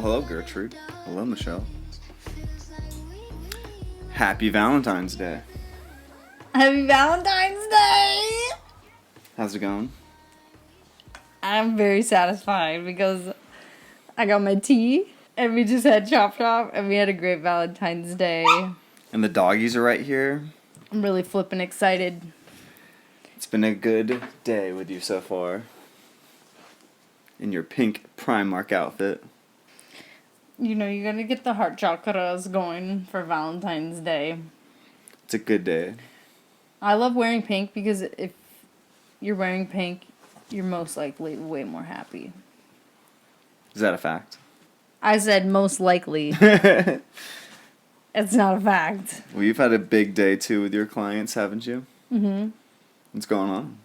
hello, Gertrude. Hello, Michelle. Happy Valentine's Day. Happy Valentine's Day! How's it going? I'm very satisfied because I got my tea and we just had Chop Chop and we had a great Valentine's Day. And the doggies are right here. I'm really flippin' excited. It's been a good day with you so far. In your pink Primark outfit. You know, you're gonna get the heart chakras going for Valentine's Day. It's a good day. I love wearing pink because if you're wearing pink, you're most likely way more happy. Is that a fact? I said most likely. It's not a fact. Well, you've had a big day too with your clients, haven't you? Mm-hmm. What's going on?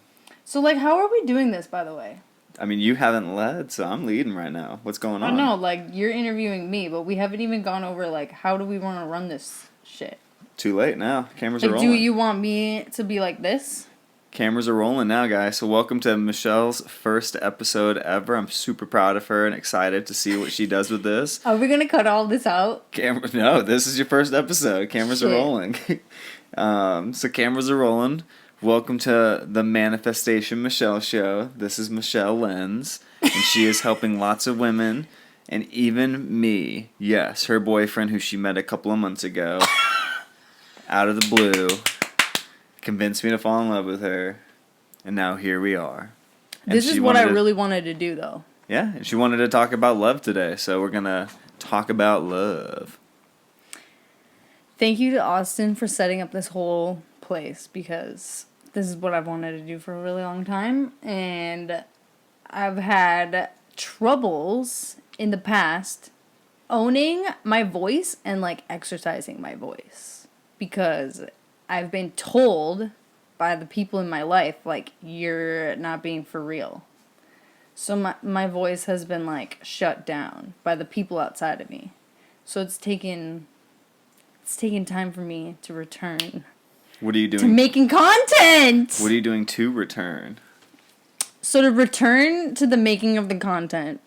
So, like, how are we doing this, by the way? I mean, you haven't led, so I'm leading right now. What's going on? I know, like, you're interviewing me, but we haven't even gone over, like, how do we want to run this shit? Too late now. Cameras are Like, rolling. do you want me to be like this? Cameras are rolling now, guys. So welcome to Michelle's first episode ever. I'm super proud of her and excited to see what she does with this. Are we gonna cut all this out? No, this is your first episode. Cameras are Shit. rolling. So cameras are rolling. Welcome to the Manifestation Michelle Show. This is Michelle Lenz, and she is helping lots of women, and even me, yes, her boyfriend who she met a couple of months ago, out of the blue, convinced me to fall in love with her, and now here we are. And This she is what I wanted to- really wanted to do, though. Yeah, and she wanted to talk about love today, so we're going to talk about love. Thank you to Austin for setting up this whole place, because this is what I've wanted to do for a really long time, and I've had troubles in the past owning my voice and, like, exercising my voice, because I've been told by the people in my life, like, you're not being for real. So my voice has been, like, shut down by the people outside of me. So it's taken time for me to return What are you to doing? making content. What are you doing to return? So to return to the making of the content,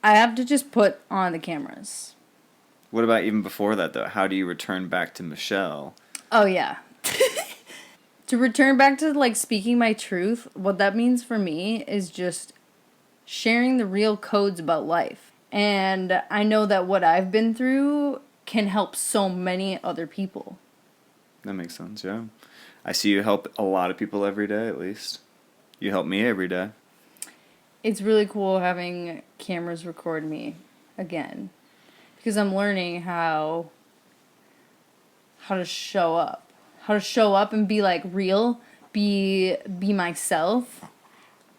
I have to just put on the cameras. What about even before that, though? How do you return back to Michelle? Oh, yeah. To return back to, like, speaking my truth, what that means for me is just sharing the real codes about life. And I know that what I've been through can help so many other people. That makes sense, yeah. I see you help a lot of people every day, at least. You help me every day. It's really cool having cameras record me again, because I'm learning how to show up and be, like, real, be myself,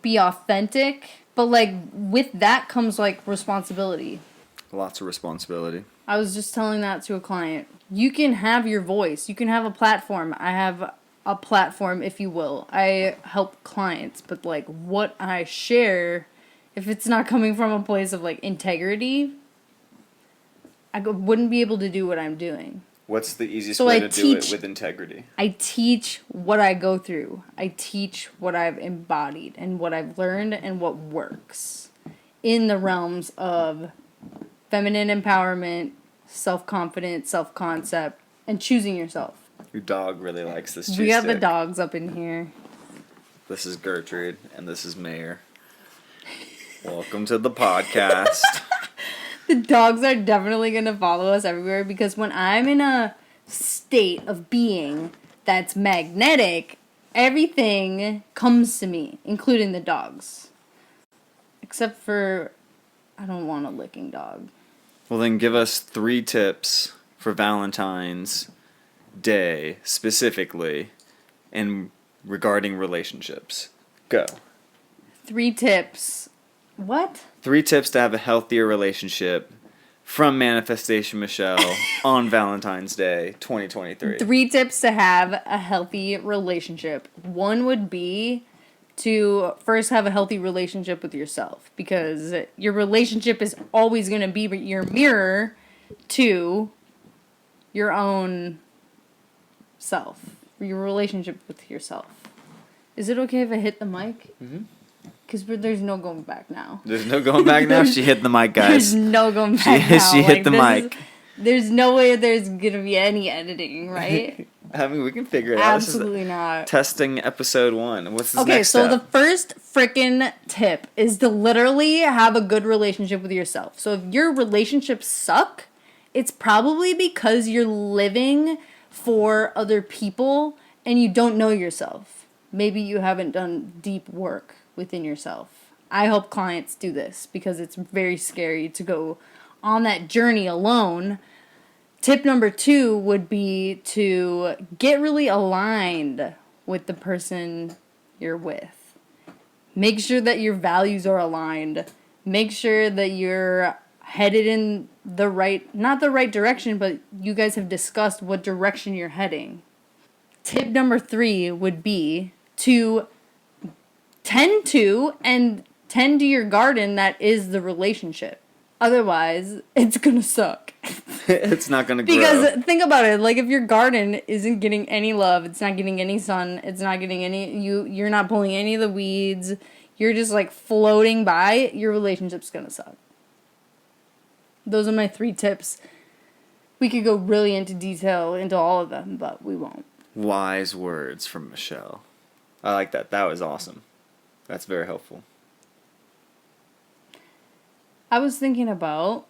be authentic, but, like, with that comes, like, responsibility. Lots of responsibility. I was just telling that to a client. You can have your voice. You can have a platform. I have a platform, if you will. I help clients, but, like, what I share, if it's not coming from a place of, like, integrity, I wouldn't be able to do what I'm doing. What's the easiest So way I to do it teach- with integrity? I teach what I go through. I teach what I've embodied and what I've learned and what works in the realms of feminine empowerment, self-confidence, self-concept, and choosing yourself. Your dog really likes this cheese We got the stick. dogs up in here. This is Gertrude, and this is Mayor. Welcome to the podcast. The dogs are definitely going to follow us everywhere, because when I'm in a state of being that's magnetic, everything comes to me, including the dogs. Except for, I don't want a licking dog. Well, then give us 3 tips for Valentine's Day, specifically, and regarding relationships. Go. 3 tips. What? 3 tips to have a healthier relationship from Manifestation Michelle on Valentine's Day 2023. 3 tips to have a healthy relationship. 1 would be to first have a healthy relationship with yourself, because your relationship is always going to be your mirror to your own self, your relationship with yourself. Is it okay if I hit the mic? Mm-hmm. Because there's no going back now. There's no going back now. She hit the mic, guys. There's no going back now. She hit the mic. There's no way there's gonna be any editing, right? I mean, we can figure it out. Absolutely not. Testing episode 1. What's the next Okay, so step? the first freaking tip is to literally have a good relationship with yourself. So if your relationships suck, it's probably because you're living for other people and you don't know yourself. Maybe you haven't done deep work within yourself. I help clients do this because it's very scary to go on that journey alone. Tip number 2 would be to get really aligned with the person you're with. Make sure that your values are aligned. Make sure that you're headed in the right, not the right direction, but you guys have discussed what direction you're heading. Tip number 3 would be to tend to your garden that is the relationship. Otherwise, it's gonna suck. It's not gonna grow. Because think about it, like if your garden isn't getting any love, it's not getting any sun, it's not getting any, you're not pulling any of the weeds, you're just like floating by, your relationship's gonna suck. Those are my 3 tips. We could go really into detail into all of them, but we won't. Wise words from Michelle. I like that. That was awesome. That's very helpful. I was thinking about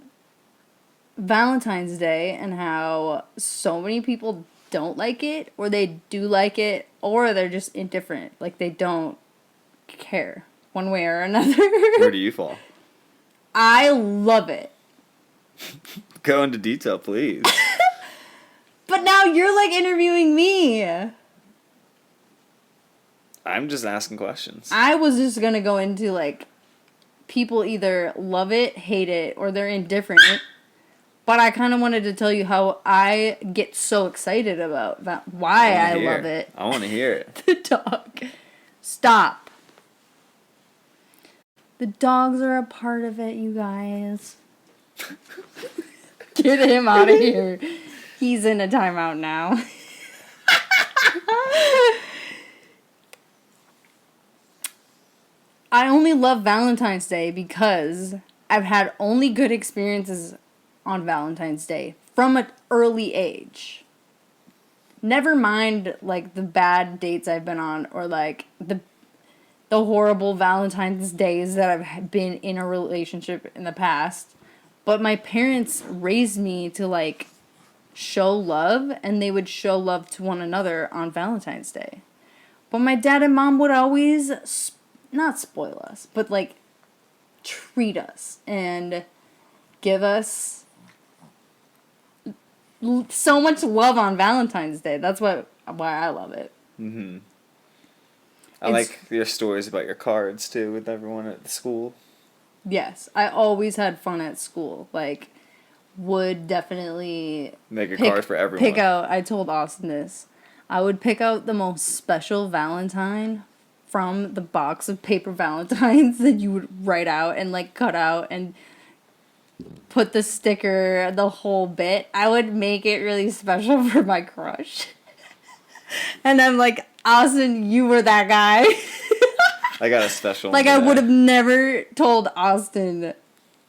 Valentine's Day and how so many people don't like it, or they do like it, or they're just indifferent. Like they don't care one way or another. Where do you fall? I love it. Go into detail, please. But now you're like interviewing me. I'm just asking questions. I was just gonna go into like people either love it, hate it, or they're indifferent. But I kind of wanted to tell you how I get so excited about that. Why I love it. I want to hear it. The dog. Stop. The dogs are a part of it, you guys. Get him out of here. He's in a timeout now. I only love Valentine's Day because I've had only good experiences on Valentine's Day from an early age. Never mind like the bad dates I've been on or like the horrible Valentine's days that I've been in a relationship in the past. But my parents raised me to like show love, and they would show love to one another on Valentine's Day. But my dad and mom would always not spoil us, but like treat us and give us so much love on Valentine's Day. That's why I love it. Mm-hmm. I like your stories about your cards too with everyone at the school. Yes, I always had fun at school. Like, would definitely make a card for everyone. Pick out. I told Austin this. I would pick out the most special Valentine from the box of paper Valentines that you would write out and like cut out and put the sticker, the whole bit. I would make it really special for my crush. And I'm like, Austin, you were that guy. I got a special like, I would have never told Austin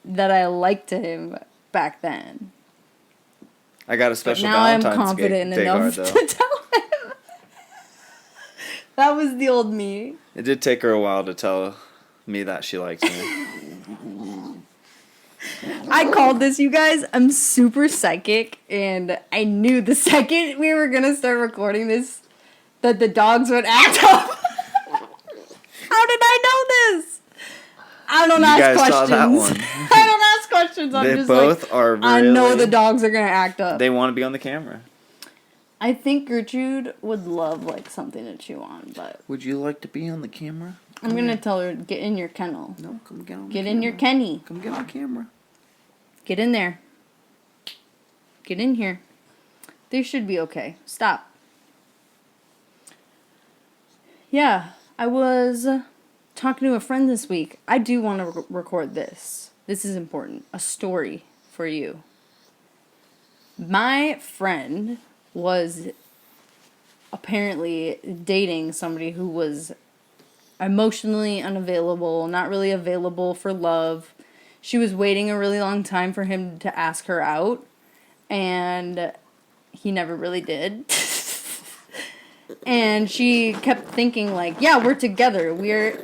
that I liked him back then. I got a special now Valentine's I'm confident Day enough card, to tell him. That was the old me. It did take her a while to tell me that she likes me. I called this, you guys. I'm super psychic, and I knew the second we were gonna start recording this that the dogs would act up. How did I know this? I don't ask questions. Saw that one. I don't ask questions. I'm They just both like, are really, I know the dogs are gonna act up. They want to be on the camera. I think Gertrude would love like something to chew on, but would you like to be on the camera? I'm gonna tell her, get in your kennel. No, come get on. Get in your Kenny. Come get on camera. Get in there. Get in here. They should be okay. Stop. Yeah, I was talking to a friend this week. I do want to record this. This is important. A story for you. My friend was apparently dating somebody who was emotionally unavailable, not really available for love. She was waiting a really long time for him to ask her out, and he never really did. And she kept thinking, like, yeah, we're together. We're.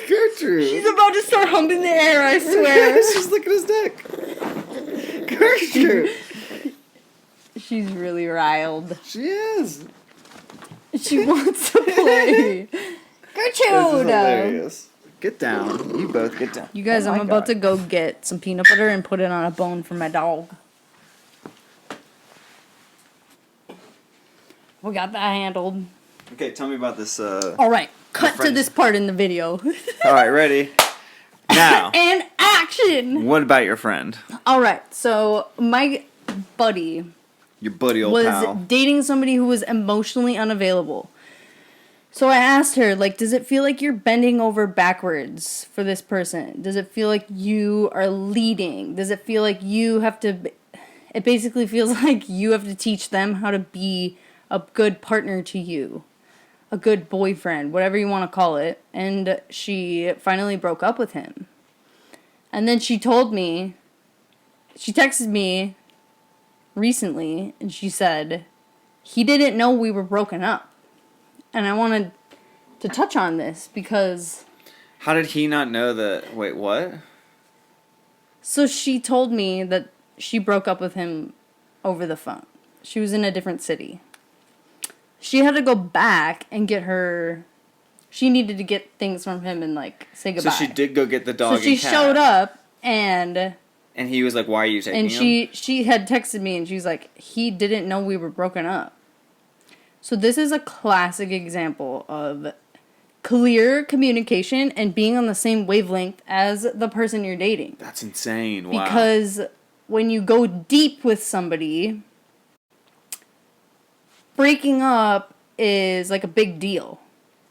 Gertrude. She's about to start humping the air, I swear. She's licking his dick. Gertrude. She's really riled. She is. She wants to play. This is Gertrude! hilarious. Get down. You both get down. You guys, Oh I'm my about God. to go get some peanut butter and put it on a bone for my dog. We got that handled. Okay, tell me about this. All right, cut to friends. this part in the video. All right, ready? Now, And action! what about your friend? All right, so my buddy Your buddy old was pal. dating somebody who was emotionally unavailable. So I asked her, like, does it feel like you're bending over backwards for this person? Does it feel like you are leading? Does it feel like you have to... It basically feels like you have to teach them how to be a good partner to you. A good boyfriend, whatever you want to call it. And she finally broke up with him. And then she told me... She texted me recently, and she said, he didn't know we were broken up. And I wanted to touch on this because... How did he not know that? Wait, what? So she told me that she broke up with him over the phone. She was in a different city. She had to go back and get her... She needed to get things from him and, like, say goodbye. So she did go get the dog So she and cat. showed up, and And he was like, why are you taking him? she had texted me, and she's like, he didn't know we were broken up. So this is a classic example of clear communication and being on the same wavelength as the person you're dating. That's insane. Wow. Because when you go deep with somebody, breaking up is like a big deal.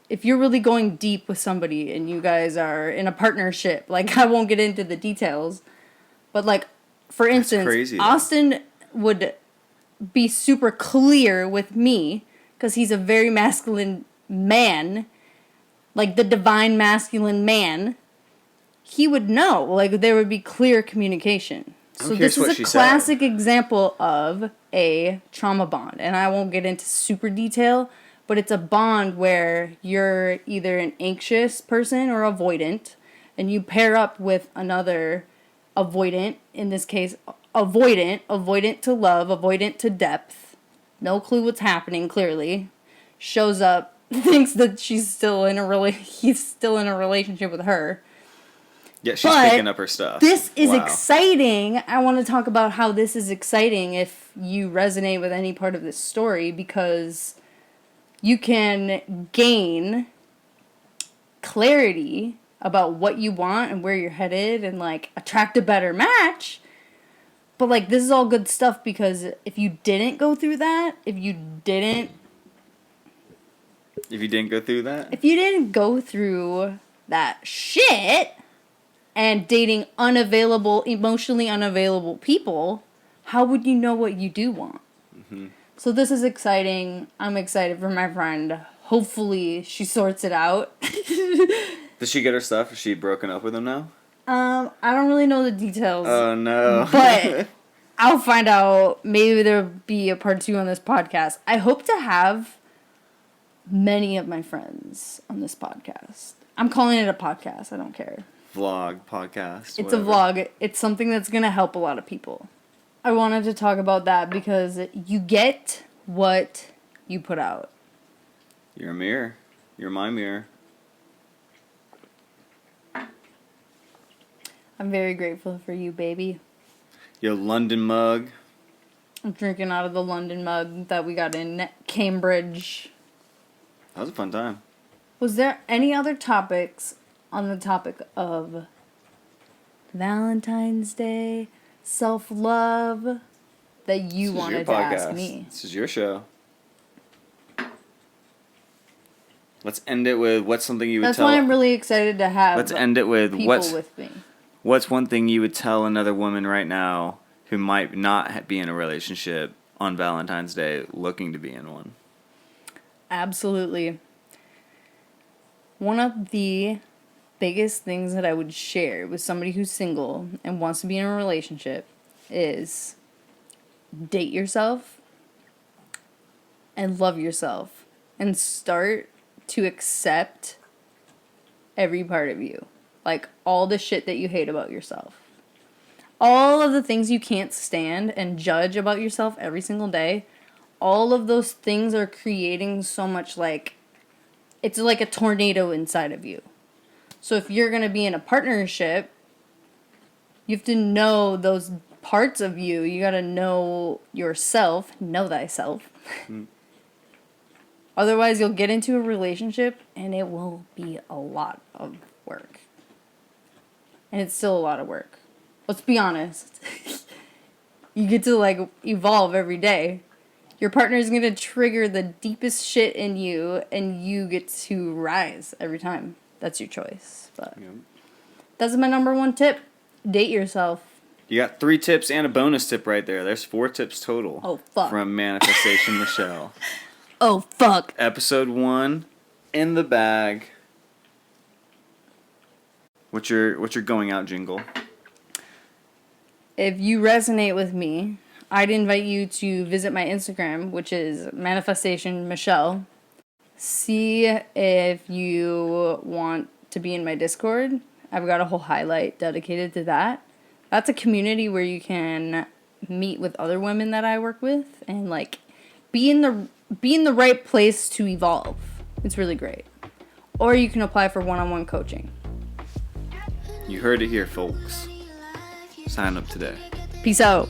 If you're really going deep with somebody and you guys are in a partnership, like, I won't get into the details, but, like, for instance, crazy, though. Austin would be super clear with me because he's a very masculine man, like the divine masculine man. He would know, like, there would be clear communication. I'm So curious this what is she a said. classic example of a trauma bond, and I won't get into super detail, but it's a bond where you're either an anxious person or avoidant, and you pair up with another avoidant, in this case, avoidant to love, avoidant to depth, no clue what's happening, clearly, shows up, thinks that he's still in a relationship with her. Yeah, she's But picking up her stuff. This is Wow. exciting. I want to talk about how this is exciting if you resonate with any part of this story, because you can gain clarity about what you want and where you're headed and, like, attract a better match. But, like, this is all good stuff because if you didn't go through that, if you didn't go through that shit and dating emotionally unavailable people, how would you know what you do want? Mm-hmm. So this is exciting. I'm excited for my friend. Hopefully she sorts it out. Did she get her stuff? Is she broken up with him now? I don't really know the details. Oh, no. But I'll find out. Maybe there'll be a part 2 on this podcast. I hope to have many of my friends on this podcast. I'm calling it a podcast. I don't care. Vlog, podcast, It's whatever. a vlog. It's something that's going to help a lot of people. I wanted to talk about that because you get what you put out. You're a mirror. You're my mirror. I'm very grateful for you, baby. Your London mug. I'm drinking out of the London mug that we got in Cambridge. That was a fun time. Was there any other topics on the topic of Valentine's Day, self-love, that you This is your wanted to ask podcast. me? This is your show. Let's end it with what's something you would That's tell. why I'm really excited to have Let's end it with people what's with me. one thing you would tell another woman right now who might not be in a relationship on Valentine's Day looking to be in one. Absolutely. One of the biggest things that I would share with somebody who's single and wants to be in a relationship is date yourself and love yourself and start to accept every part of you. Like all the shit that you hate about yourself. All of the things you can't stand and judge about yourself every single day. All of those things are creating so much it's like a tornado inside of you. So if you're going to be in a partnership, you have to know those parts of you. You got to know yourself, know thyself. Otherwise, you'll get into a relationship and it will be a lot of work. And it's still a lot of work. Let's be honest. You get to evolve every day. Your partner is going to trigger the deepest shit in you and you get to rise every time. That's your choice. But that's my number one tip. Date yourself. You got 3 tips and a bonus tip right there. There's 4 tips total. Oh, fuck. From Manifestation Michelle. Oh, fuck. Episode 1, in the bag. What's your going out jingle? If you resonate with me, I'd invite you to visit my Instagram, which is Manifestation Michelle. See if you want to be in my Discord. I've got a whole highlight dedicated to that. That's a community where you can meet with other women that I work with and be in the right place to evolve. It's really great. Or you can apply for one-on-one coaching. You heard it here, folks. Sign up today. Peace out.